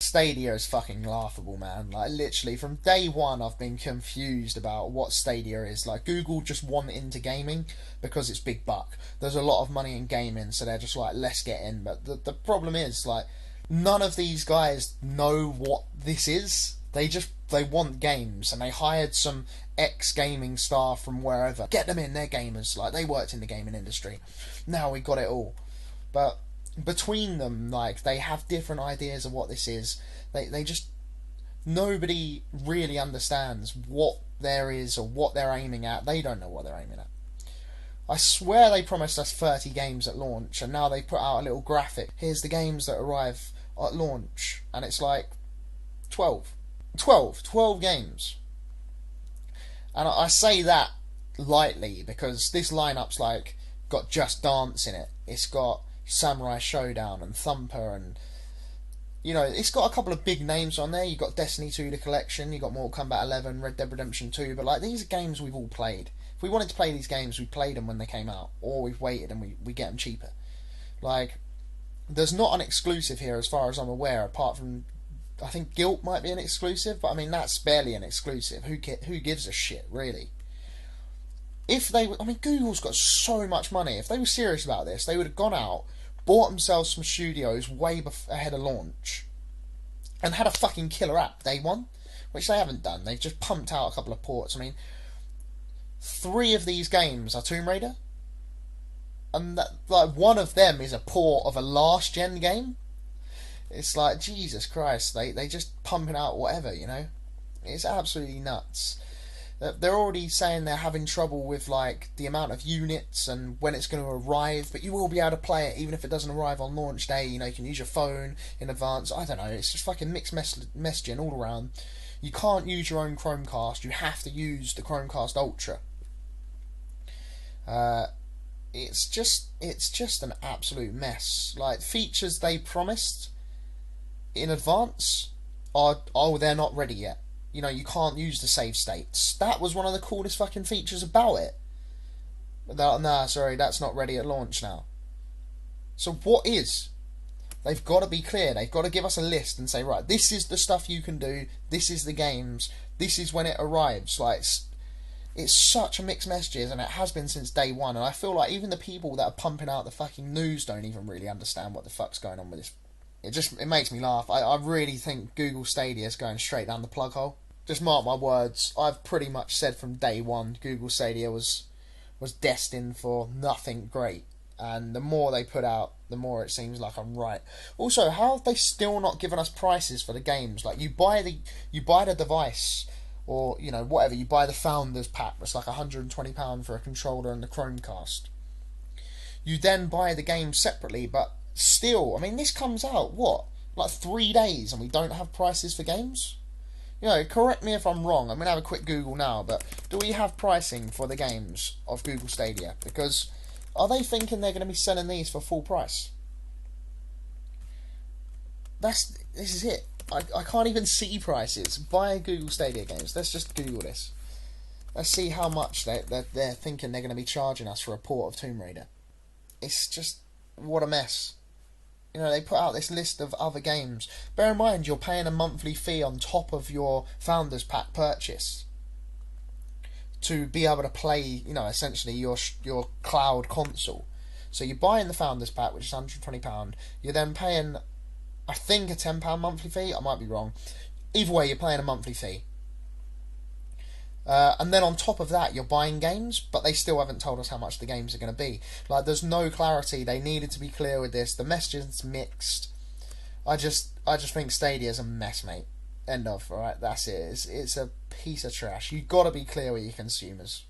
Stadia is fucking laughable, man. Like, literally, from day one, I've been confused about what Stadia is. Like, Google just want into gaming because it's big buck. There's a lot of money in gaming, so they're just like, let's get in. But the problem is, like, none of these guys know what this is. They want games, and they hired some ex-gaming staff from wherever. Get them in, they're gamers. Like, they worked in the gaming industry. Now we got it all. But between them, like, they have different ideas of what this is. They just, nobody really understands what there is or what they're aiming at. They don't know what they're aiming at. I swear they promised us 30 games at launch, and now they put out a little graphic. Here's the games that arrive at launch, and it's like 12. 12 games. And I say that lightly because this lineup's like got Just Dance in it. It's got Samurai Showdown and Thumper, and it's got a couple of big names on there. You got Destiny 2 the collection, you got Mortal Kombat 11, Red Dead Redemption 2, but like, these are games we've all played. If we wanted to play these games, we played them when they came out, or we've waited and we get them cheaper. Like, there's not an exclusive here as far as I'm aware, apart from, I think Guilt might be an exclusive, but I mean, that's barely an exclusive. Who gives a shit, really? Google's got so much money. If they were serious about this, they would have gone out, bought themselves some studios way ahead of launch, and had a fucking killer app day one, which they haven't done. They've just pumped out a couple of ports. I mean, 3 of these games are Tomb Raider, and one of them is a port of a last gen game. It's like, Jesus Christ, they just pumping out whatever, It's absolutely nuts. They're already saying they're having trouble with like the amount of units and when it's going to arrive, but you will be able to play it even if it doesn't arrive on launch day. You can use your phone in advance. I don't know, it's just fucking mixed messaging all around. You can't use your own Chromecast, you have to use the Chromecast Ultra. It's just an absolute mess. Like, features they promised in advance they're not ready yet. You can't use the save states. That was one of the coolest fucking features about it. Nah, sorry, that's not ready at launch now. So what is? They've got to be clear. They've got to give us a list and say, right, this is the stuff you can do, this is the games, this is when it arrives. Like, it's such a mixed messages, and it has been since day one, and I feel like even the people that are pumping out the fucking news don't even really understand what the fuck's going on with this. It makes me laugh. I really think Google Stadia is going straight down the plug hole. Just mark my words. I've pretty much said from day one Google Stadia was destined for nothing great. And the more they put out, the more it seems like I'm right. Also, how have they still not given us prices for the games? Like, you buy the device, or whatever. You buy the Founders Pack. It's like £120 for a controller and the Chromecast. You then buy the game separately, but still, this comes out, what, like 3 days, and we don't have prices for games? Correct me if I'm wrong. I'm going to have a quick Google now, but do we have pricing for the games of Google Stadia? Because are they thinking they're going to be selling these for full price? This is it. I can't even see prices. Buy Google Stadia games. Let's just Google this. Let's see how much they're thinking they're going to be charging us for a port of Tomb Raider. It's just, what a mess. They put out this list of other games. Bear in mind, you're paying a monthly fee on top of your Founders Pack purchase to be able to play, essentially your cloud console. So you're buying the Founders Pack, which is £120. You're then paying, I think, a £10 monthly fee. I might be wrong. Either way, you're paying a monthly fee. And then on top of that, you're buying games, but they still haven't told us how much the games are going to be. Like, there's no clarity. They needed to be clear with this. The messages mixed. I just think Stadia's a mess, mate. End of. Alright, that's it. It's a piece of trash. You've got to be clear with your consumers.